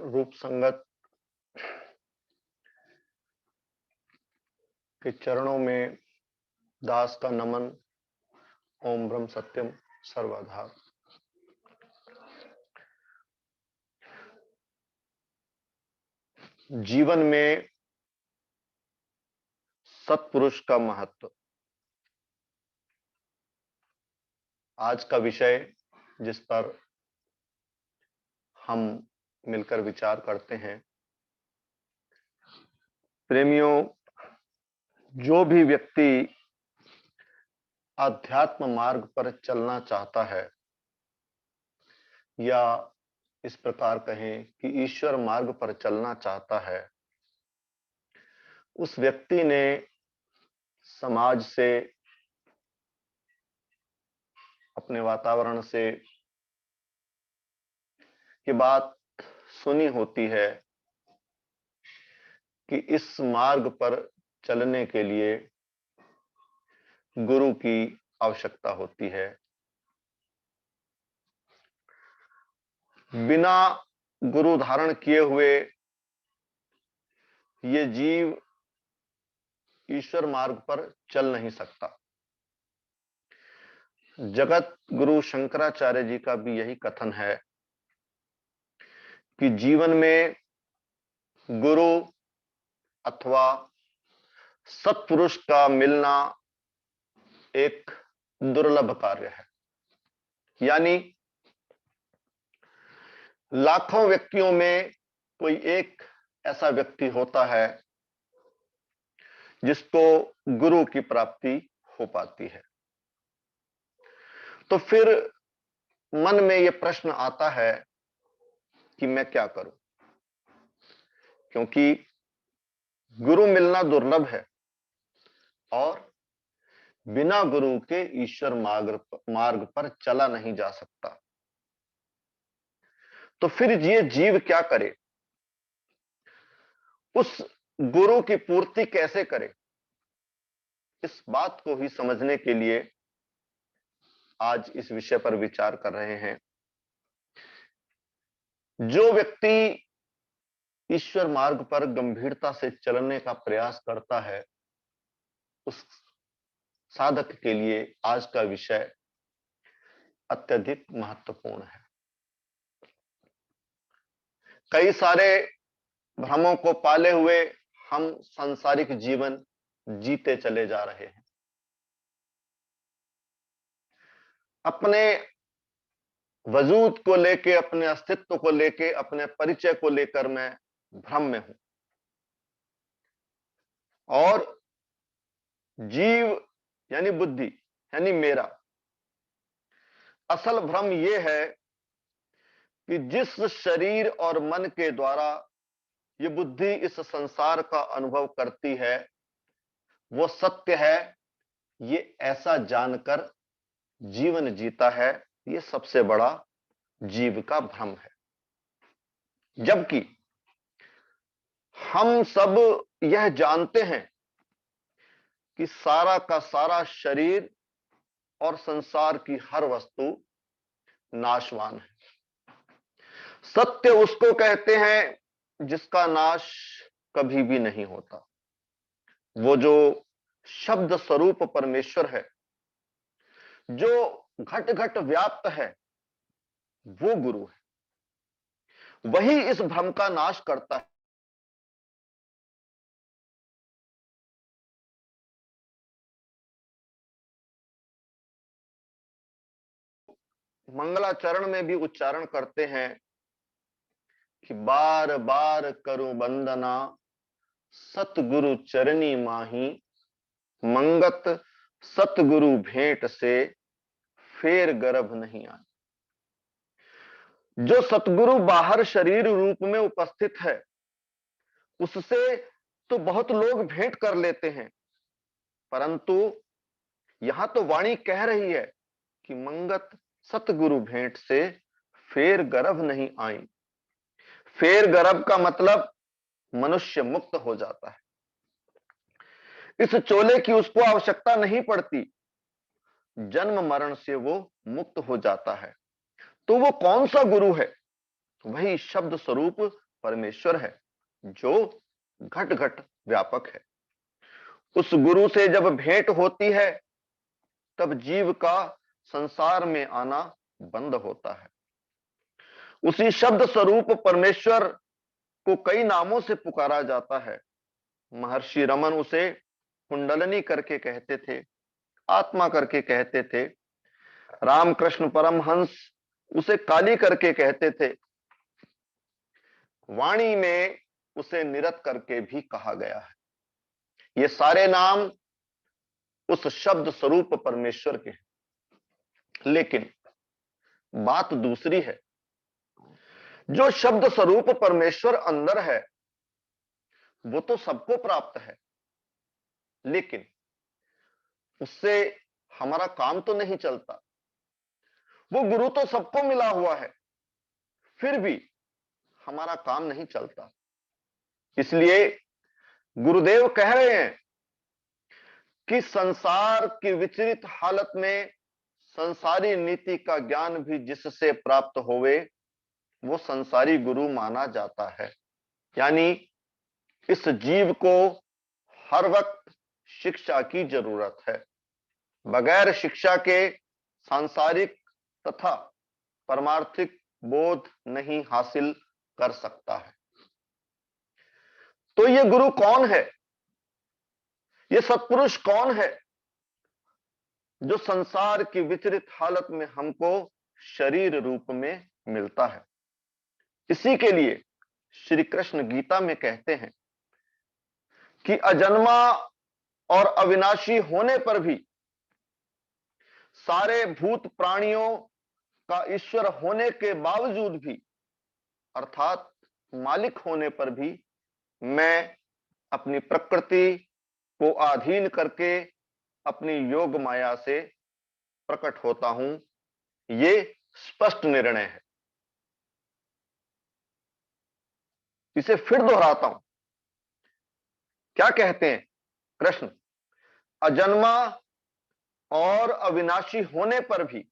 रूप संगत के चरणों में दास का नमन। ओम ब्रह्म सत्यम सर्वाधार। जीवन में सत्पुरुष का महत्व, आज का विषय जिस पर हम मिलकर विचार करते हैं। प्रेमियों, जो भी व्यक्ति आध्यात्म मार्ग पर चलना चाहता है, या इस प्रकार कहें कि ईश्वर मार्ग पर चलना चाहता है, उस व्यक्ति ने समाज से, अपने वातावरण से ये बात सुनी होती है कि इस मार्ग पर चलने के लिए गुरु की आवश्यकता होती है। बिना गुरु धारण किए हुए ये जीव ईश्वर मार्ग पर चल नहीं सकता। जगत गुरु शंकराचार्य जी का भी यही कथन है कि जीवन में गुरु अथवा सत्पुरुष का मिलना एक दुर्लभ कार्य है। यानी लाखों व्यक्तियों में कोई एक ऐसा व्यक्ति होता है जिसको गुरु की प्राप्ति हो पाती है। तो फिर मन में यह प्रश्न आता है कि मैं क्या करूं, क्योंकि गुरु मिलना दुर्लभ है और बिना गुरु के ईश्वर मार्ग पर चला नहीं जा सकता। तो फिर ये जीव क्या करे, उस गुरु की पूर्ति कैसे करे? इस बात को ही समझने के लिए आज इस विषय पर विचार कर रहे हैं। जो व्यक्ति ईश्वर मार्ग पर गंभीरता से चलने का प्रयास करता है, उस साधक के लिए आज का विषय अत्यधिक महत्वपूर्ण है। कई सारे भ्रमों को पाले हुए हम सांसारिक जीवन जीते चले जा रहे हैं। अपने वजूद को लेके, अपने अस्तित्व को लेके, अपने परिचय को लेकर मैं भ्रम में हूं। और जीव यानी बुद्धि यानी मेरा असल भ्रम यह है कि जिस शरीर और मन के द्वारा ये बुद्धि इस संसार का अनुभव करती है वो सत्य है, ये ऐसा जानकर जीवन जीता है। ये सबसे बड़ा जीव का भ्रम है। जबकि हम सब यह जानते हैं कि सारा का सारा शरीर और संसार की हर वस्तु नाशवान है। सत्य उसको कहते हैं जिसका नाश कभी भी नहीं होता। वो जो शब्द स्वरूप परमेश्वर है, जो घट घट व्याप्त है, वो गुरु है। वही इस भ्रम का नाश करता है। मंगलाचरण में भी उच्चारण करते हैं कि बार बार करूं वंदना, सतगुरु चरनी माही, मंगत सतगुरु भेंट से फेर गर्भ नहीं आई। जो सतगुरु बाहर शरीर रूप में उपस्थित है, उससे तो बहुत लोग भेंट कर लेते हैं, परंतु यहां तो वाणी कह रही है कि मंगत सतगुरु भेंट से फेर गर्भ नहीं आई। फेर गर्भ का मतलब मनुष्य मुक्त हो जाता है। इस चोले की उसको आवश्यकता नहीं पड़ती, जन्म मरण से वो मुक्त हो जाता है। तो वो कौन सा गुरु है? वही शब्द स्वरूप परमेश्वर है जो घट घट व्यापक है। उस गुरु से जब भेंट होती है तब जीव का संसार में आना बंद होता है। उसी शब्द स्वरूप परमेश्वर को कई नामों से पुकारा जाता है। महर्षि रमन उसे कुंडलनी करके कहते थे, आत्मा करके कहते थे। रामकृष्ण परमहंस उसे काली करके कहते थे। वाणी में उसे निरत करके भी कहा गया है। ये सारे नाम उस शब्द स्वरूप परमेश्वर के हैं। लेकिन बात दूसरी है, जो शब्द स्वरूप परमेश्वर अंदर है वो तो सबको प्राप्त है, लेकिन उससे हमारा काम तो नहीं चलता। वो गुरु तो सबको मिला हुआ है, फिर भी हमारा काम नहीं चलता। इसलिए गुरुदेव कह रहे हैं कि संसार की विचलित हालत में संसारी नीति का ज्ञान भी जिससे प्राप्त होवे वो संसारी गुरु माना जाता है। यानी इस जीव को हर वक्त शिक्षा की जरूरत है। बगैर शिक्षा के सांसारिक तथा परमार्थिक बोध नहीं हासिल कर सकता है। तो ये गुरु कौन है? ये सत्पुरुष कौन है जो संसार की विचलित हालत में हमको शरीर रूप में मिलता है? इसी के लिए श्री कृष्ण गीता में कहते हैं कि अजन्मा और अविनाशी होने पर भी, सारे भूत प्राणियों का ईश्वर होने के बावजूद भी, अर्थात मालिक होने पर भी, मैं अपनी प्रकृति को अधीन करके अपनी योग माया से प्रकट होता हूं। ये स्पष्ट निर्णय है। इसे फिर दोहराता हूं। क्या कहते हैं कृष्ण? अजन्मा और अविनाशी होने पर भी,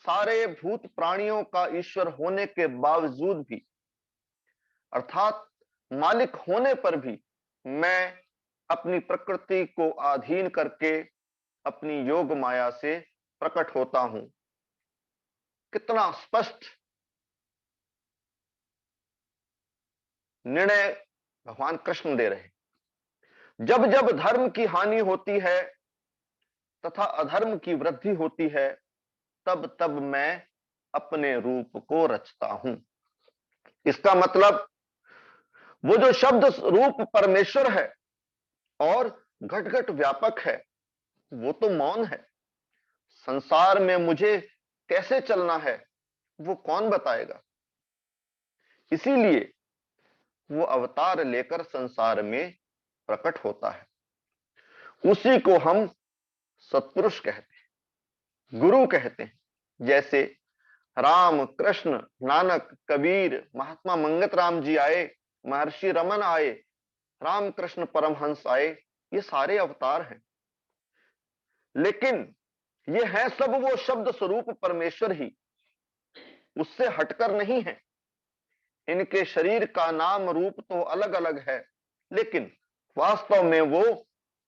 सारे भूत प्राणियों का ईश्वर होने के बावजूद भी, अर्थात मालिक होने पर भी, मैं अपनी प्रकृति को अधीन करके अपनी योग माया से प्रकट होता हूं। कितना स्पष्ट निर्णय भगवान कृष्ण दे रहे। जब जब धर्म की हानि होती है तथा अधर्म की वृद्धि होती है, तब तब मैं अपने रूप को रचता हूं। इसका मतलब वो जो शब्द रूप परमेश्वर है और घट घट व्यापक है, वो तो मौन है। संसार में मुझे कैसे चलना है वो कौन बताएगा? इसीलिए वो अवतार लेकर संसार में प्रकट होता है। उसी को हम सत्पुरुष कहते हैं, गुरु कहते हैं। जैसे राम, कृष्ण, नानक, कबीर, महात्मा मंगत राम जी आए, महर्षि रमन आए, रामकृष्ण परमहंस आए, ये सारे अवतार हैं। लेकिन ये है सब वो शब्द स्वरूप परमेश्वर ही, उससे हटकर नहीं है। इनके शरीर का नाम रूप तो अलग अलग है, लेकिन वास्तव में वो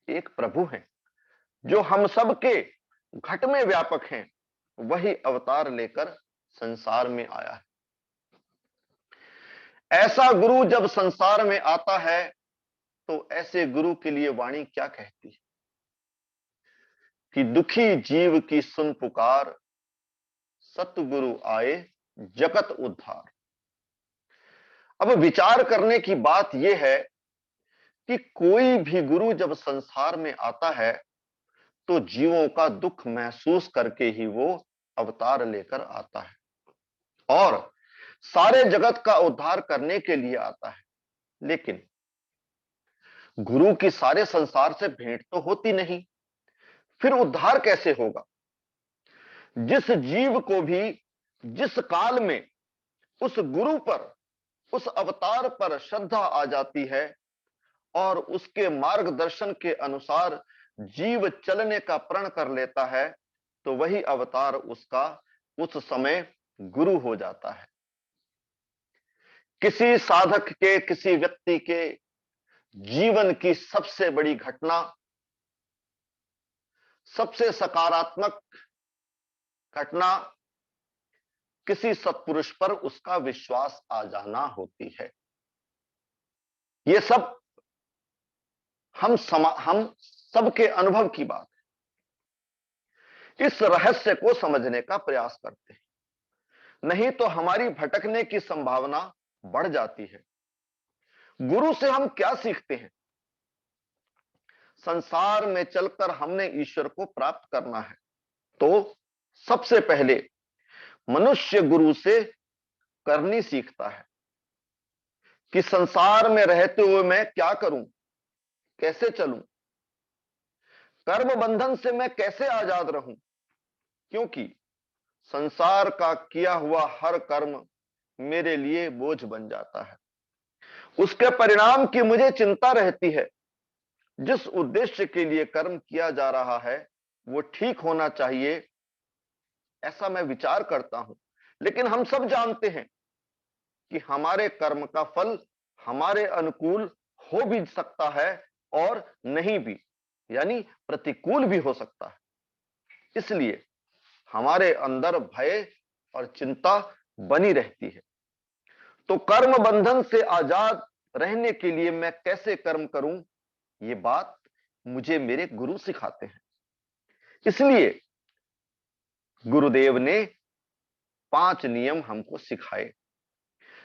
एक प्रभु हैं जो हम सब के घट में व्यापक हैं। वही अवतार लेकर संसार में आया है। ऐसा गुरु जब संसार में आता है तो ऐसे गुरु के लिए वाणी क्या कहती है कि दुखी जीव की सुन पुकार, सतगुरु आए जगत उद्धार। अब विचार करने की बात यह है कि कोई भी गुरु जब संसार में आता है तो जीवों का दुख महसूस करके ही वो अवतार लेकर आता है और सारे जगत का उद्धार करने के लिए आता है। लेकिन गुरु की सारे संसार से भेंट तो होती नहीं, फिर उद्धार कैसे होगा? जिस जीव को भी जिस काल में उस गुरु पर, उस अवतार पर श्रद्धा आ जाती है और उसके मार्गदर्शन के अनुसार जीव चलने का प्रण कर लेता है, तो वही अवतार उसका उस समय गुरु हो जाता है। किसी साधक के, किसी व्यक्ति के जीवन की सबसे बड़ी घटना, सबसे सकारात्मक घटना किसी सत्पुरुष पर उसका विश्वास आ जाना होती है। ये सब हम सबके अनुभव की बात है। इस रहस्य को समझने का प्रयास करते हैं, नहीं तो हमारी भटकने की संभावना बढ़ जाती है। गुरु से हम क्या सीखते हैं? संसार में चलकर हमने ईश्वर को प्राप्त करना है, तो सबसे पहले मनुष्य गुरु से करनी सीखता है कि संसार में रहते हुए मैं क्या करूं, कैसे चलूं, कर्म बंधन से मैं कैसे आजाद रहूं। क्योंकि संसार का किया हुआ हर कर्म मेरे लिए बोझ बन जाता है, उसके परिणाम की मुझे चिंता रहती है। जिस उद्देश्य के लिए कर्म किया जा रहा है वो ठीक होना चाहिए, ऐसा मैं विचार करता हूं। लेकिन हम सब जानते हैं कि हमारे कर्म का फल हमारे अनुकूल हो भी सकता है और नहीं भी, यानी प्रतिकूल भी हो सकता है। इसलिए हमारे अंदर भय और चिंता बनी रहती है। तो कर्म बंधन से आजाद रहने के लिए मैं कैसे कर्म करूं, ये बात मुझे मेरे गुरु सिखाते हैं। इसलिए गुरुदेव ने 5 नियम हमको सिखाए,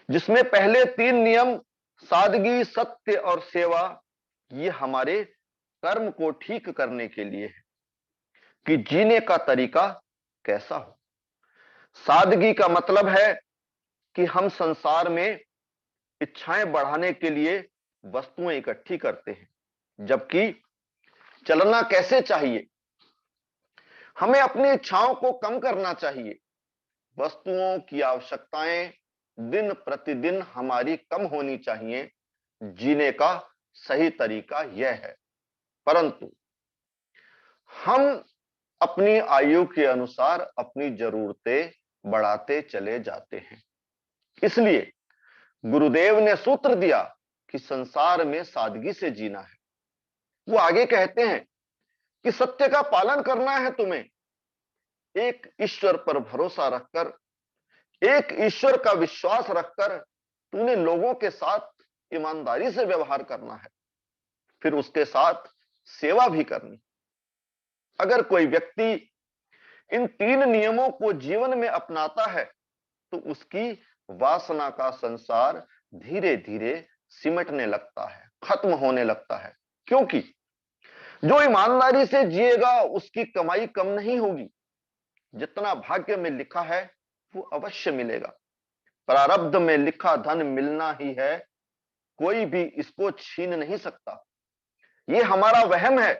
जिसमें पहले 3 नियम सादगी, सत्य और सेवा, ये हमारे कर्म को ठीक करने के लिए है कि जीने का तरीका कैसा हो। सादगी का मतलब है कि हम संसार में इच्छाएं बढ़ाने के लिए वस्तुएं इकट्ठी करते हैं, जबकि चलना कैसे चाहिए? हमें अपनी इच्छाओं को कम करना चाहिए। वस्तुओं की आवश्यकताएं दिन प्रतिदिन हमारी कम होनी चाहिए। जीने का सही तरीका यह है। परंतु हम अपनी आयु के अनुसार अपनी जरूरतें बढ़ाते चले जाते हैं। इसलिए गुरुदेव ने सूत्र दिया कि संसार में सादगी से जीना है। वो आगे कहते हैं कि सत्य का पालन करना है तुम्हें, एक ईश्वर पर भरोसा रखकर, एक ईश्वर का विश्वास रखकर तूने लोगों के साथ ईमानदारी से व्यवहार करना है, फिर उसके साथ सेवा भी करनी। अगर कोई व्यक्ति इन 3 नियमों को जीवन में अपनाता है तो उसकी वासना का संसार धीरे धीरे सिमटने लगता है, खत्म होने लगता है। क्योंकि जो ईमानदारी से जिएगा उसकी कमाई कम नहीं होगी। जितना भाग्य में लिखा है वो अवश्य मिलेगा। प्रारब्ध में लिखा धन मिलना ही है, कोई भी इसको छीन नहीं सकता। ये हमारा वहम है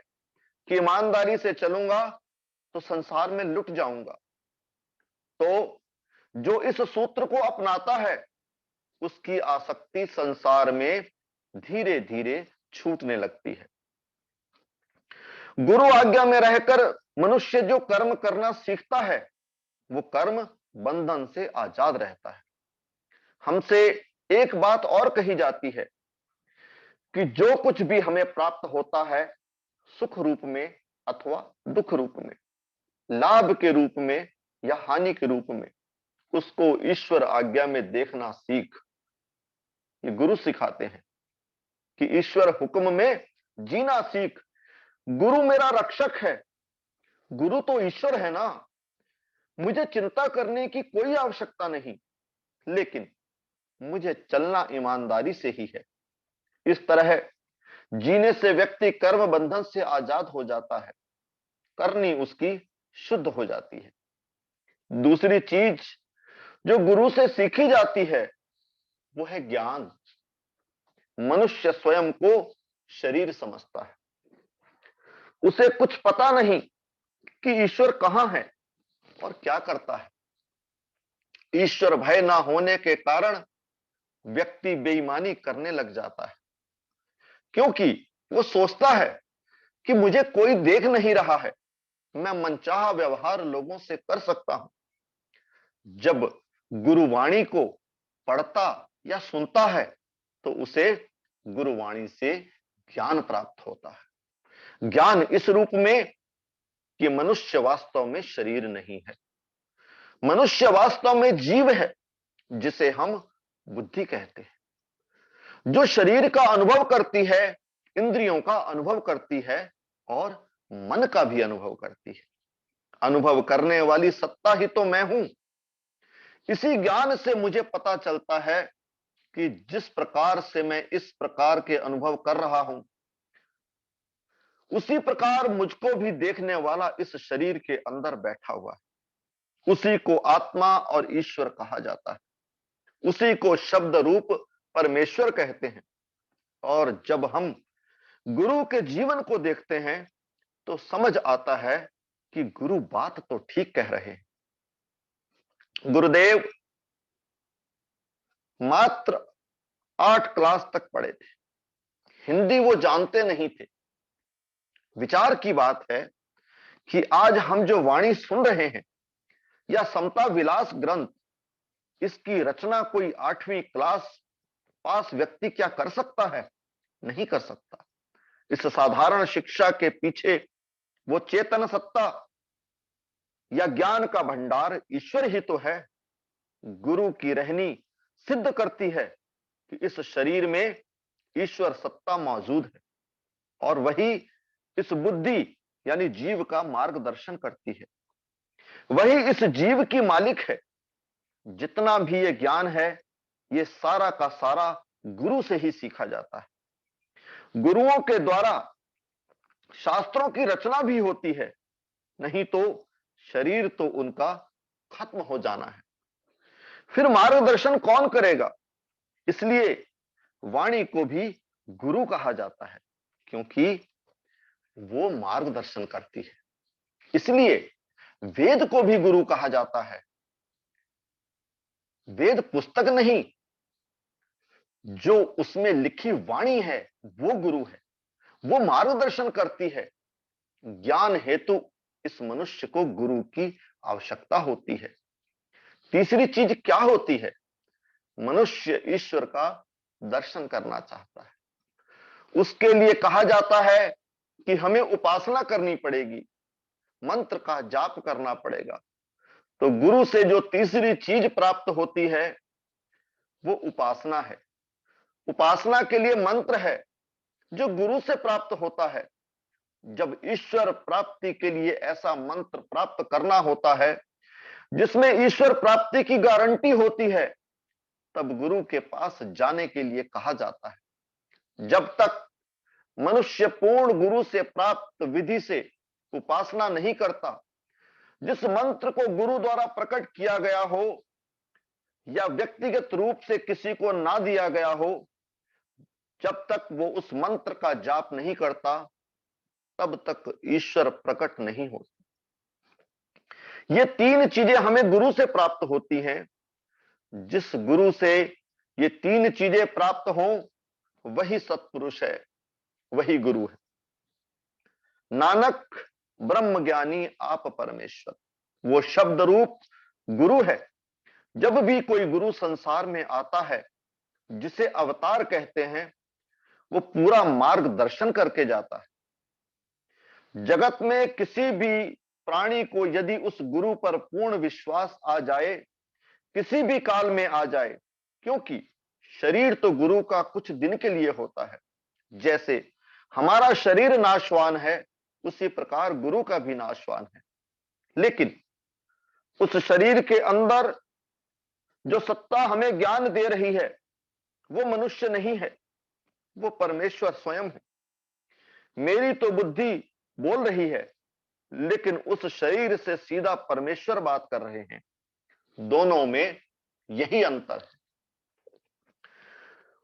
कि ईमानदारी से चलूंगा तो संसार में लुट जाऊंगा। तो जो इस सूत्र को अपनाता है उसकी आसक्ति संसार में धीरे धीरे छूटने लगती है। गुरु आज्ञा में रहकर मनुष्य जो कर्म करना सीखता है वो कर्म बंधन से आजाद रहता है। हमसे एक बात और कही जाती है कि जो कुछ भी हमें प्राप्त होता है सुख रूप में अथवा दुख रूप में, लाभ के रूप में या हानि के रूप में, उसको ईश्वर आज्ञा में देखना सीख। ये गुरु सिखाते हैं कि ईश्वर हुक्म में जीना सीख। गुरु मेरा रक्षक है, गुरु तो ईश्वर है ना, मुझे चिंता करने की कोई आवश्यकता नहीं, लेकिन मुझे चलना ईमानदारी से ही है। इस तरह जीने से व्यक्ति कर्म बंधन से आजाद हो जाता है, करनी उसकी शुद्ध हो जाती है। दूसरी चीज जो गुरु से सीखी जाती है वो है ज्ञान। मनुष्य स्वयं को शरीर समझता है, उसे कुछ पता नहीं कि ईश्वर कहां है और क्या करता है। ईश्वर भय ना होने के कारण व्यक्ति बेईमानी करने लग जाता है, क्योंकि वो सोचता है कि मुझे कोई देख नहीं रहा है, मैं मनचाहा व्यवहार लोगों से कर सकता हूं। जब गुरुवाणी को पढ़ता या सुनता है तो उसे गुरुवाणी से ज्ञान प्राप्त होता है। ज्ञान इस रूप में कि मनुष्य वास्तव में शरीर नहीं है, मनुष्य वास्तव में जीव है जिसे हम बुद्धि कहते हैं, जो शरीर का अनुभव करती है, इंद्रियों का अनुभव करती है और मन का भी अनुभव करती है। अनुभव करने वाली सत्ता ही तो मैं हूं। इसी ज्ञान से मुझे पता चलता है कि जिस प्रकार से मैं इस प्रकार के अनुभव कर रहा हूं, उसी प्रकार मुझको भी देखने वाला इस शरीर के अंदर बैठा हुआ है। उसी को आत्मा और ईश्वर कहा जाता है, उसी को शब्द रूप परमेश्वर कहते हैं। और जब हम गुरु के जीवन को देखते हैं तो समझ आता है कि गुरु बात तो ठीक कह रहे हैं। गुरुदेव मात्र 8 क्लास तक पढ़े थे, हिंदी वो जानते नहीं थे। विचार की बात है कि आज हम जो वाणी सुन रहे हैं या समता विलास ग्रंथ, इसकी रचना कोई 8वीं क्लास पास व्यक्ति क्या कर सकता है? नहीं कर सकता। इस साधारण शिक्षा के पीछे वो चेतन सत्ता या ज्ञान का भंडार ईश्वर ही तो है। गुरु की रहनी सिद्ध करती है कि इस शरीर में ईश्वर सत्ता मौजूद है और वही इस बुद्धि यानी जीव का मार्गदर्शन करती है, वही इस जीव की मालिक है। जितना भी ये ज्ञान है, ये सारा का सारा गुरु से ही सीखा जाता है। गुरुओं के द्वारा शास्त्रों की रचना भी होती है, नहीं तो शरीर तो उनका खत्म हो जाना है। फिर मार्गदर्शन कौन करेगा? इसलिए वाणी को भी गुरु कहा जाता है, क्योंकि वो मार्गदर्शन करती है। इसलिए वेद को भी गुरु कहा जाता है। वेद पुस्तक नहीं, जो उसमें लिखी वाणी है वो गुरु है, वो मार्गदर्शन करती है। ज्ञान हेतु इस मनुष्य को गुरु की आवश्यकता होती है। तीसरी चीज क्या होती है? मनुष्य ईश्वर का दर्शन करना चाहता है, उसके लिए कहा जाता है कि हमें उपासना करनी पड़ेगी, मंत्र का जाप करना पड़ेगा। तो गुरु से जो तीसरी चीज प्राप्त होती है वो उपासना है। उपासना के लिए मंत्र है जो गुरु से प्राप्त होता है। जब ईश्वर प्राप्ति के लिए ऐसा मंत्र प्राप्त करना होता है जिसमें ईश्वर प्राप्ति की गारंटी होती है, तब गुरु के पास जाने के लिए कहा जाता है। जब तक मनुष्य पूर्ण गुरु से प्राप्त विधि से उपासना नहीं करता, जिस मंत्र को गुरु द्वारा प्रकट किया गया हो या व्यक्तिगत रूप से किसी को ना दिया गया हो, जब तक वो उस मंत्र का जाप नहीं करता, तब तक ईश्वर प्रकट नहीं होता। ये 3 चीजें हमें गुरु से प्राप्त होती हैं। जिस गुरु से ये 3 चीजें प्राप्त हों, वही सत्पुरुष है, वही गुरु है। नानक ब्रह्म ज्ञानी आप परमेश्वर, वो शब्द रूप गुरु है। जब भी कोई गुरु संसार में आता है, जिसे अवतार कहते हैं, वो पूरा मार्गदर्शन करके जाता है। जगत में किसी भी प्राणी को यदि उस गुरु पर पूर्ण विश्वास आ जाए, किसी भी काल में आ जाए, क्योंकि शरीर तो गुरु का कुछ दिन के लिए होता है। जैसे हमारा शरीर नाशवान है, उसी प्रकार गुरु का भी नाशवान है। लेकिन उस शरीर के अंदर जो सत्ता हमें ज्ञान दे रही है, वो मनुष्य नहीं है, वो परमेश्वर स्वयं है। मेरी तो बुद्धि बोल रही है, लेकिन उस शरीर से सीधा परमेश्वर बात कर रहे हैं। दोनों में यही अंतर है।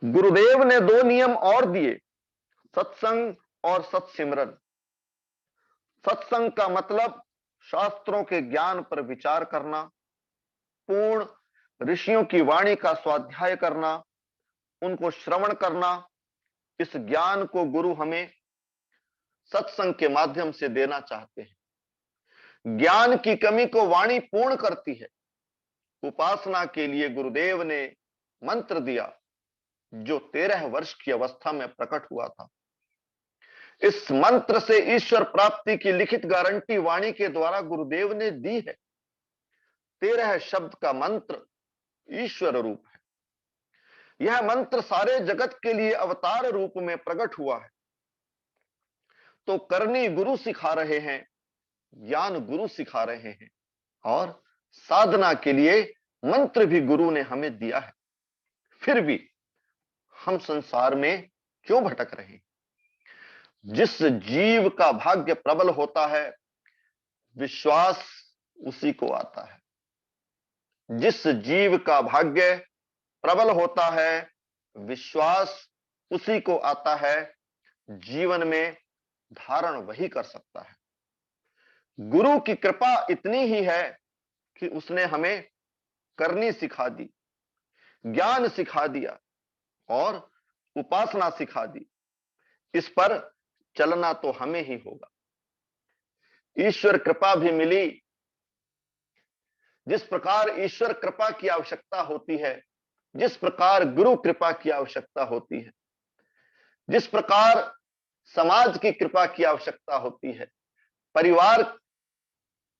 गुरुदेव ने 2 नियम और दिए, सत्संग और सत्सिमरन। सत्संग का मतलब शास्त्रों के ज्ञान पर विचार करना, पूर्ण ऋषियों की वाणी का स्वाध्याय करना, उनको श्रवण करना। इस ज्ञान को गुरु हमें सत्संग के माध्यम से देना चाहते हैं। ज्ञान की कमी को वाणी पूर्ण करती है। उपासना के लिए गुरुदेव ने मंत्र दिया जो 13 वर्ष की अवस्था में प्रकट हुआ था। इस मंत्र से ईश्वर प्राप्ति की लिखित गारंटी वाणी के द्वारा गुरुदेव ने दी है। 13 शब्द का मंत्र ईश्वर रूप है। यह मंत्र सारे जगत के लिए अवतार रूप में प्रकट हुआ है। तो करनी गुरु सिखा रहे हैं, ज्ञान गुरु सिखा रहे हैं, और साधना के लिए मंत्र भी गुरु ने हमें दिया है। फिर भी हम संसार में क्यों भटक रहे हैं? जिस जीव का भाग्य प्रबल होता है, विश्वास उसी को आता है। जिस जीव का भाग्य प्रबल होता है, विश्वास उसी को आता है। जीवन में धारण वही कर सकता है। गुरु की कृपा इतनी ही है कि उसने हमें करनी सिखा दी, ज्ञान सिखा दिया और उपासना सिखा दी। इस पर चलना तो हमें ही होगा। ईश्वर कृपा भी मिली। जिस प्रकार ईश्वर कृपा की आवश्यकता होती है, जिस प्रकार गुरु कृपा की आवश्यकता होती है, जिस प्रकार समाज की कृपा की आवश्यकता होती है, परिवार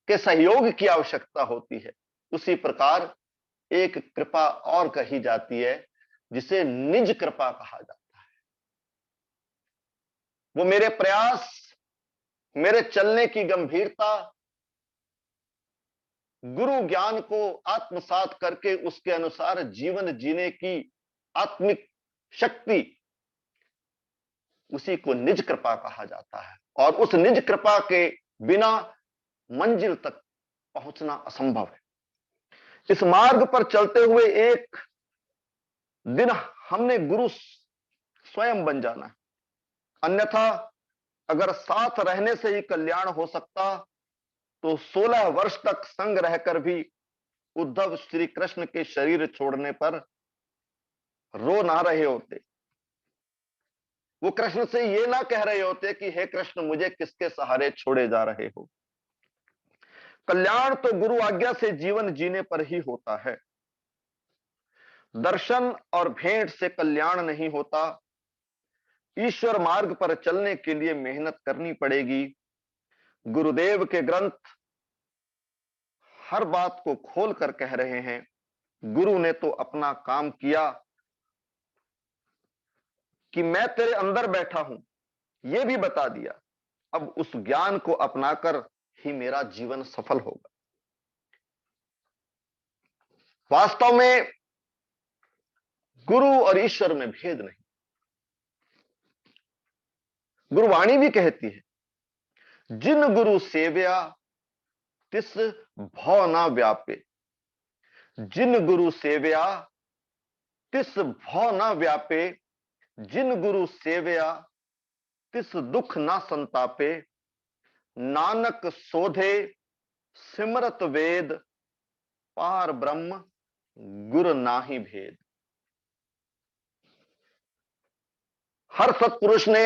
के सहयोग की आवश्यकता होती है, उसी प्रकार एक कृपा और कही जाती है जिसे निज कृपा कहा जाता है। वो मेरे प्रयास, मेरे चलने की गंभीरता, गुरु ज्ञान को आत्मसात करके उसके अनुसार जीवन जीने की आत्मिक शक्ति, उसी को निज कृपा कहा जाता है। और उस निज कृपा के बिना मंजिल तक पहुंचना असंभव है। इस मार्ग पर चलते हुए एक दिन हमने गुरु स्वयं बन जाना है। अन्यथा अगर साथ रहने से ही कल्याण हो सकता तो 16 वर्ष तक संग रहकर भी उद्धव श्री कृष्ण के शरीर छोड़ने पर रो ना रहे होते। वो कृष्ण से ये ना कह रहे होते कि हे कृष्ण, मुझे किसके सहारे छोड़े जा रहे हो। कल्याण तो गुरु आज्ञा से जीवन जीने पर ही होता है। दर्शन और भेंट से कल्याण नहीं होता। ईश्वर मार्ग पर चलने के लिए मेहनत करनी पड़ेगी। गुरुदेव के ग्रंथ हर बात को खोल कर कह रहे हैं। गुरु ने तो अपना काम किया कि मैं तेरे अंदर बैठा हूं, यह भी बता दिया। अब उस ज्ञान को अपनाकर ही मेरा जीवन सफल होगा। वास्तव में गुरु और ईश्वर में भेद नहीं। गुरुवाणी भी कहती है, जिन गुरु सेव्या तिस भव ना व्यापे। जिन गुरु सेव्या तिस भव ना व्यापे। जिन गुरु सेव्या तिस दुख ना संतापे। नानक सोधे सिमरत वेद। पार ब्रह्म गुर नाही भेद। हर सत्पुरुष ने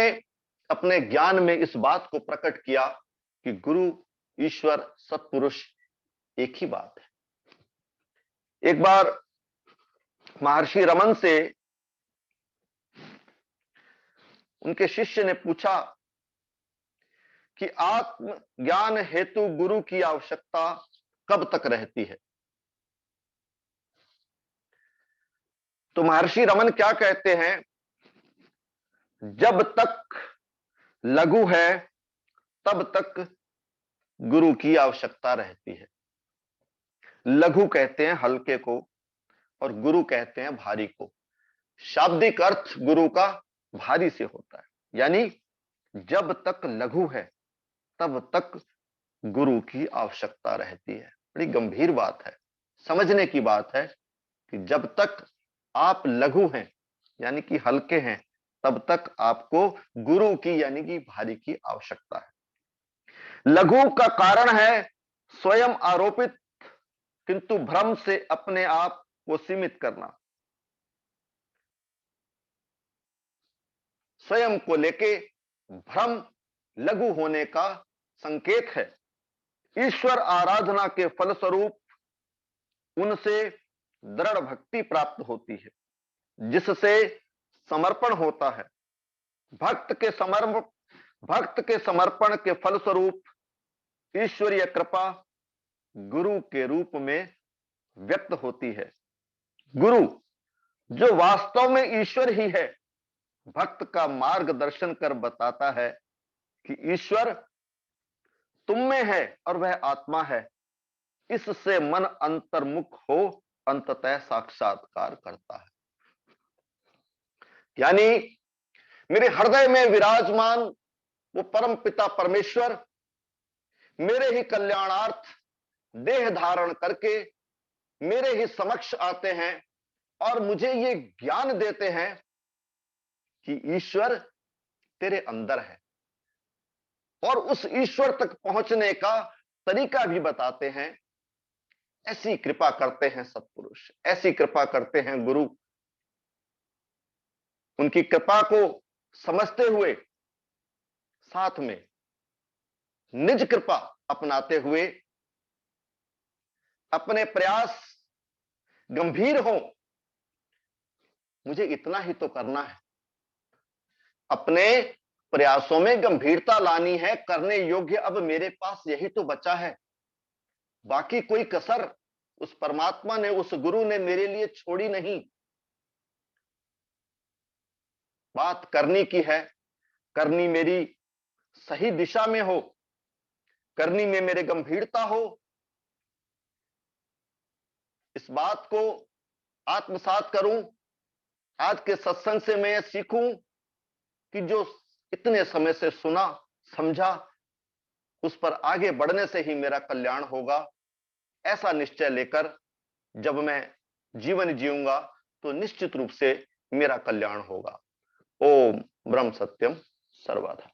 अपने ज्ञान में इस बात को प्रकट किया कि गुरु, ईश्वर, सत्पुरुष एक ही बात है। एक बार महर्षि रमन से उनके शिष्य ने पूछा कि आत्म ज्ञान हेतु गुरु की आवश्यकता कब तक रहती है? तो महर्षि रमन क्या कहते हैं? जब तक लघु है तब तक गुरु की आवश्यकता रहती है। लघु कहते हैं हल्के को और गुरु कहते हैं भारी को। शाब्दिक अर्थ गुरु का भारी से होता है। यानी जब तक लघु है तब तक गुरु की आवश्यकता रहती है। बड़ी गंभीर बात है, समझने की बात है कि जब तक आप लघु हैं यानी कि हल्के हैं, तब तक आपको गुरु की यानी कि भारी की आवश्यकता है। लघु का कारण है स्वयं आरोपित किंतु भ्रम से अपने आप को सीमित करना। स्वयं को लेके भ्रम लघु होने का संकेत है। ईश्वर आराधना के फलस्वरूप उनसे दृढ़ भक्ति प्राप्त होती है। जिससे समर्पण होता है। भक्त के समर्पण के फलस्वरूप ईश्वरीय कृपा गुरु के रूप में व्यक्त होती है। गुरु जो वास्तव में ईश्वर ही है, भक्त का मार्गदर्शन कर बताता है कि ईश्वर तुम में है और वह आत्मा है। इससे मन अंतर्मुख हो अंततः साक्षात्कार करता है। यानी मेरे हृदय में विराजमान वो परम पिता परमेश्वर मेरे ही कल्याणार्थ देह धारण करके मेरे ही समक्ष आते हैं और मुझे ये ज्ञान देते हैं कि ईश्वर तेरे अंदर है, और उस ईश्वर तक पहुंचने का तरीका भी बताते हैं। ऐसी कृपा करते हैं सत्पुरुष, ऐसी कृपा करते हैं गुरु। उनकी कृपा को समझते हुए साथ में निज कृपा अपनाते हुए अपने प्रयास गंभीर हो। मुझे इतना ही तो करना है, अपने प्रयासों में गंभीरता लानी है, करने योग्य अब मेरे पास यही तो बचा है। बाकी कोई कसर उस परमात्मा ने, उस गुरु ने मेरे लिए छोड़ी नहीं। बात करनी की है, करनी मेरी सही दिशा में हो, करनी में मेरे गंभीरता हो। इस बात को आत्मसात करूं। आज के सत्संग से मैं सीखूं कि जो इतने समय से सुना समझा, उस पर आगे बढ़ने से ही मेरा कल्याण होगा। ऐसा निश्चय लेकर जब मैं जीवन जीऊंगा तो निश्चित रूप से मेरा कल्याण होगा। ओम ब्रह्म सत्यम सर्वदा।